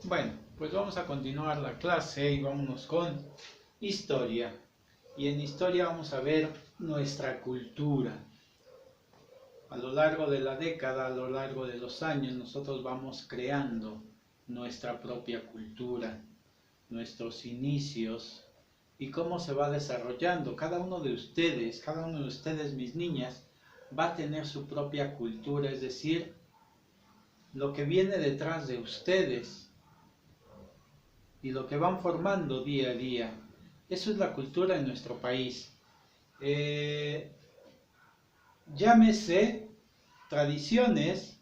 Bueno, pues vamos a continuar la clase y vámonos con historia. Y en historia vamos a ver nuestra cultura. A lo largo de la década, a lo largo de los años, nosotros vamos creando nuestra propia cultura, nuestros inicios y cómo se va desarrollando. Cada uno de ustedes, mis niñas, va a tener su propia cultura, es decir, lo que viene detrás de ustedes y lo que van formando día a día. Eso es la cultura en nuestro país. Llámese tradiciones,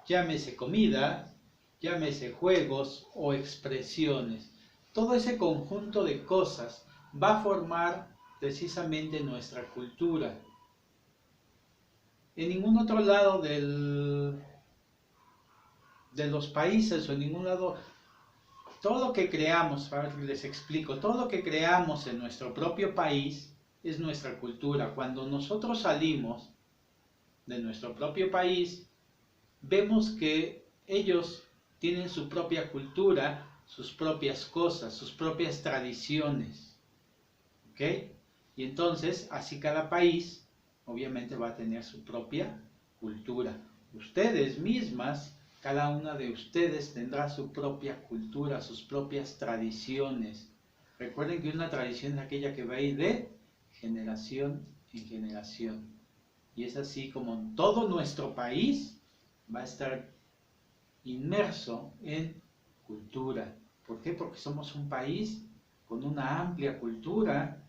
llámese comida, llámese juegos o expresiones. Todo ese conjunto de cosas va a formar precisamente nuestra cultura. En ningún otro lado de los países o en ningún lado, todo lo que creamos, les explico, todo lo que creamos en nuestro propio país es nuestra cultura. Cuando nosotros salimos de nuestro propio país, vemos que ellos tienen su propia cultura, sus propias cosas, sus propias tradiciones. ¿Ok? Y entonces, así cada país, obviamente, va a tener su propia cultura. Ustedes mismas, cada una de ustedes tendrá su propia cultura, sus propias tradiciones. Recuerden que una tradición es aquella que va a ir de generación en generación. Y es así como todo nuestro país va a estar inmerso en cultura. ¿Por qué? Porque somos un país con una amplia cultura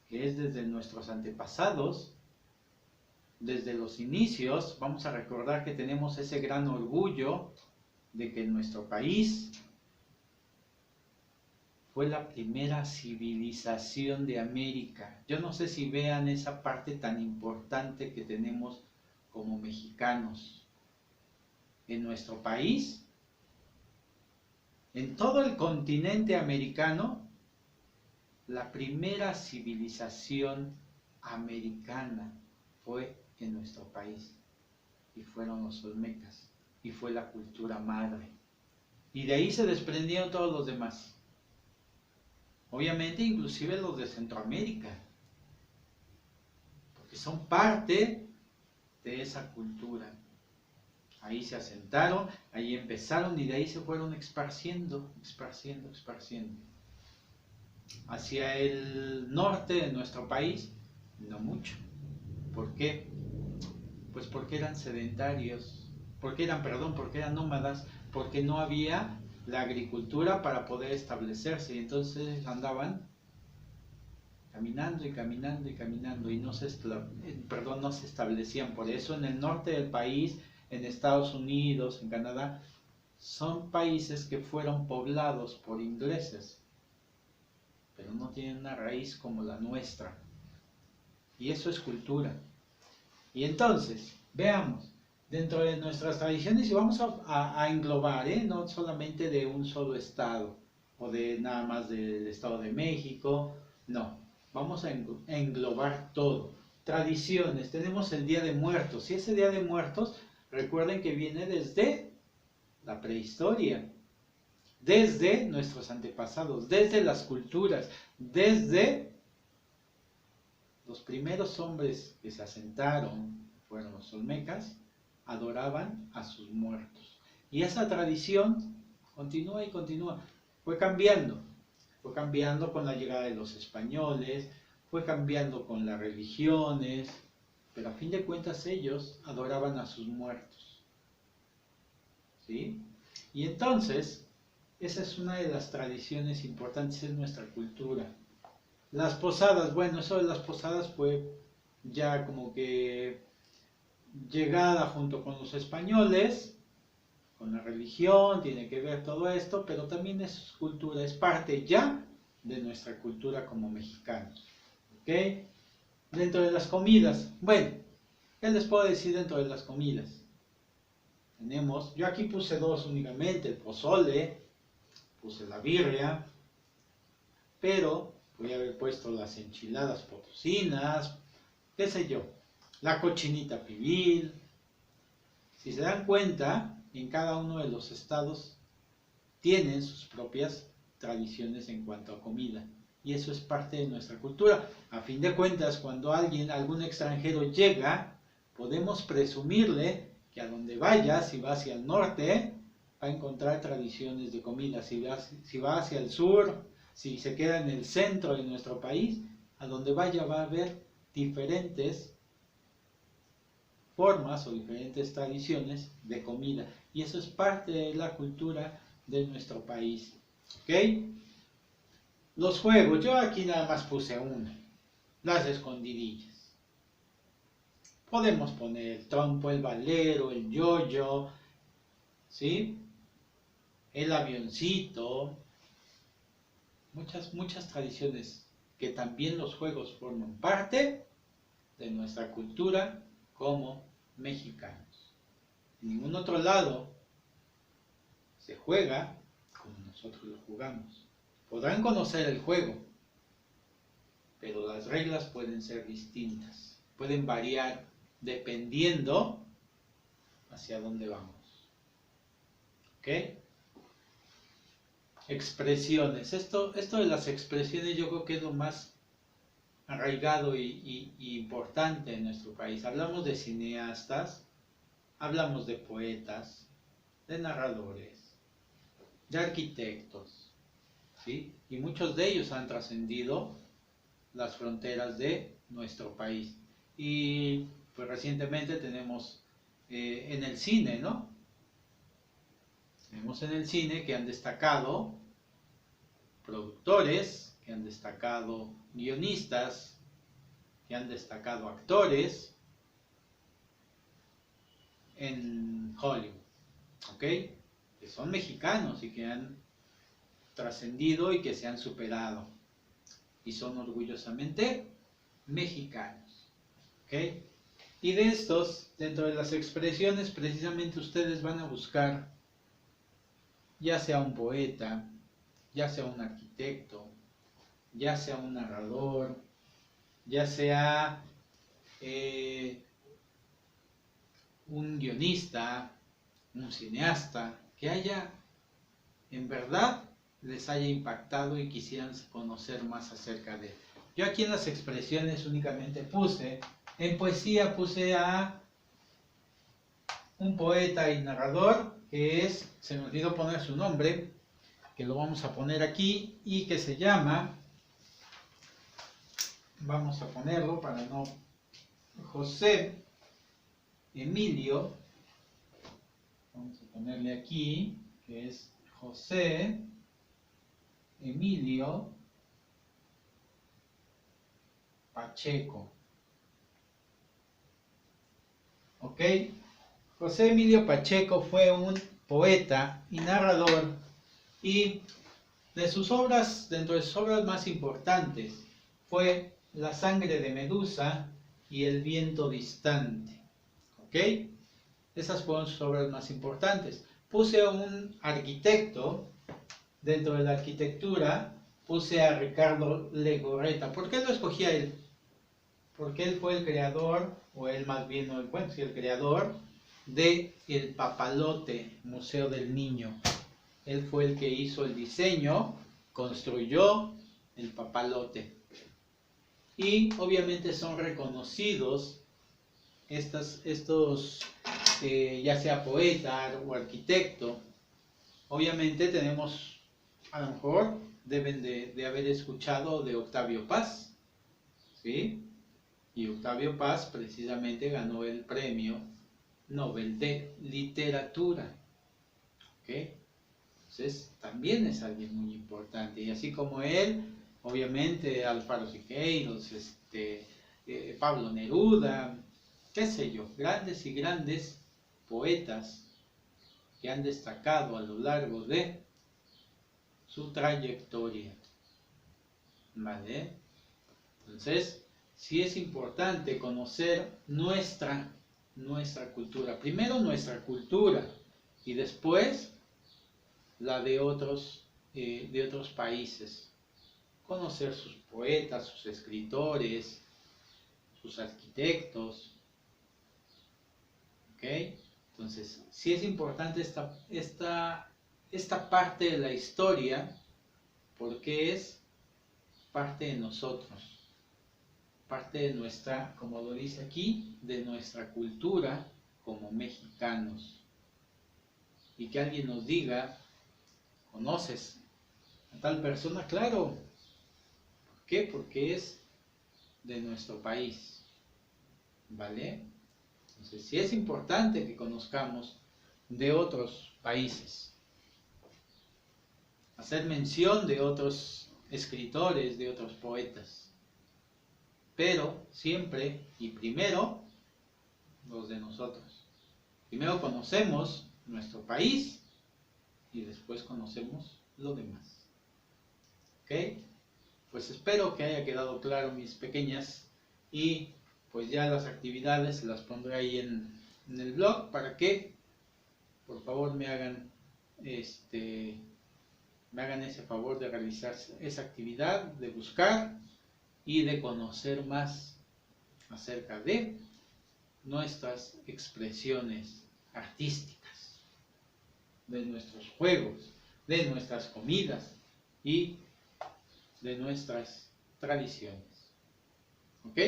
que es desde nuestros antepasados, desde los inicios. Vamos a recordar que tenemos ese gran orgullo de que nuestro país fue la primera civilización de América. Yo no sé si vean esa parte tan importante que tenemos como mexicanos. En nuestro país, en todo el continente americano, la primera civilización americana fue en nuestro país y fueron los olmecas y fue la cultura madre y de ahí se desprendieron todos los demás, obviamente inclusive los de Centroamérica, porque son parte de esa cultura. Ahí se asentaron, ahí empezaron y de ahí se fueron esparciendo. Hacia el norte de nuestro país, no mucho. ¿Por qué? Pues porque eran sedentarios, porque eran nómadas, porque no había la agricultura para poder establecerse y entonces andaban caminando y caminando y caminando y no se establecían. Por eso en el norte del país, en Estados Unidos, en Canadá, son países que fueron poblados por ingleses, pero no tienen una raíz como la nuestra. Y eso es cultura. Y entonces, veamos, dentro de nuestras tradiciones, y vamos a englobar, no solamente de un solo estado, o de nada más del Estado de México, no, vamos a englobar todo. Tradiciones, tenemos el Día de Muertos, y ese Día de Muertos, recuerden que viene desde la prehistoria, desde nuestros antepasados, desde las culturas, desde los primeros hombres que se asentaron, fueron los olmecas, adoraban a sus muertos. Y esa tradición continúa y continúa. Fue cambiando con la llegada de los españoles, fue cambiando con las religiones, pero a fin de cuentas ellos adoraban a sus muertos. ¿Sí? Y entonces, esa es una de las tradiciones importantes en nuestra cultura. Las posadas, bueno, eso de las posadas fue ya como que llegada junto con los españoles, con la religión, tiene que ver todo esto, pero también es cultura, es parte ya de nuestra cultura como mexicanos. ¿Ok? Dentro de las comidas, bueno, ¿qué les puedo decir dentro de las comidas? Tenemos, yo aquí puse dos únicamente, el pozole, puse la birria, pero voy a haber puesto las enchiladas potosinas, qué sé yo, la cochinita pibil. Si se dan cuenta, en cada uno de los estados tienen sus propias tradiciones en cuanto a comida. Y eso es parte de nuestra cultura. A fin de cuentas, cuando algún extranjero llega, podemos presumirle que a donde vaya, si va hacia el norte, va a encontrar tradiciones de comida. Si va hacia el sur, si se queda en el centro de nuestro país, a donde vaya va a haber diferentes formas o diferentes tradiciones de comida. Y eso es parte de la cultura de nuestro país. ¿Ok? Los juegos, yo aquí nada más puse uno, las escondidillas. Podemos poner el trompo, el valero, el yoyo, ¿sí? El avioncito, muchas tradiciones que también los juegos forman parte de nuestra cultura como mexicanos. En ningún otro lado se juega como nosotros lo jugamos. Podrán conocer el juego, pero las reglas pueden ser distintas, pueden variar dependiendo hacia dónde vamos. ¿Ok? Expresiones. Esto de las expresiones yo creo que es lo más arraigado y importante en nuestro país. Hablamos de cineastas, hablamos de poetas, de narradores, de arquitectos, ¿sí? Y muchos de ellos han trascendido las fronteras de nuestro país. Y pues recientemente tenemos en el cine, ¿no? Tenemos en el cine que han destacado productores, que han destacado guionistas, que han destacado actores en Hollywood, ¿ok? Que son mexicanos y que han trascendido y que se han superado y son orgullosamente mexicanos, ¿ok? Y de estos, dentro de las expresiones, precisamente ustedes van a buscar ya sea un poeta, ya sea un arquitecto, ya sea un narrador, ya sea un guionista, un cineasta, que haya, en verdad, les haya impactado y quisieran conocer más acerca de él. Yo aquí en las expresiones únicamente en poesía puse a un poeta y narrador, que se me olvidó poner su nombre, que lo vamos a poner aquí, y que se llama, vamos a ponerlo para no, José Emilio, vamos a ponerle aquí, que es José Emilio Pacheco. ¿Ok? José Emilio Pacheco fue un poeta y narrador, y dentro de sus obras más importantes, fue La sangre de Medusa y El viento distante. ¿Ok? Esas fueron sus obras más importantes. Puse a un arquitecto, dentro de la arquitectura, puse a Ricardo Legorreta. ¿Por qué lo escogí a él? Porque él fue el creador, o él más bien, bueno, sí, el creador de el Papalote, Museo del Niño. Él fue el que hizo el diseño, construyó el Papalote. Y obviamente son reconocidos estos, ya sea poeta o arquitecto. Obviamente tenemos, a lo mejor, deben de haber escuchado de Octavio Paz, ¿sí? Y Octavio Paz precisamente ganó el premio Nobel de Literatura, ¿ok? Entonces también es alguien muy importante, y así como él, obviamente Alfaro Siqueiros, Pablo Neruda, qué sé yo, grandes y grandes poetas que han destacado a lo largo de su trayectoria, ¿vale? Entonces, sí es importante conocer nuestra cultura. Primero nuestra cultura y después la de otros países. Conocer sus poetas, sus escritores, sus arquitectos. ¿Ok? Entonces, sí es importante esta esta parte de la historia porque es parte de nosotros, parte de nuestra, como lo dice aquí, de nuestra cultura como mexicanos. Y que alguien nos diga, ¿conoces a tal persona? Claro. ¿Por qué? Porque es de nuestro país. ¿Vale? Entonces, sí es importante que conozcamos de otros países. Hacer mención de otros escritores, de otros poetas. Pero siempre y primero los de nosotros. Primero conocemos nuestro país y después conocemos lo demás. ¿Ok? Pues espero que haya quedado claro, mis pequeñas, y pues ya las actividades se las pondré ahí en el blog para que por favor me hagan ese favor de realizar esa actividad, de buscar y de conocer más acerca de nuestras expresiones artísticas, de nuestros juegos, de nuestras comidas y de nuestras tradiciones. ¿Ok?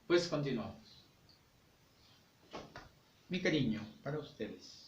Pues continuamos. Mi cariño para ustedes.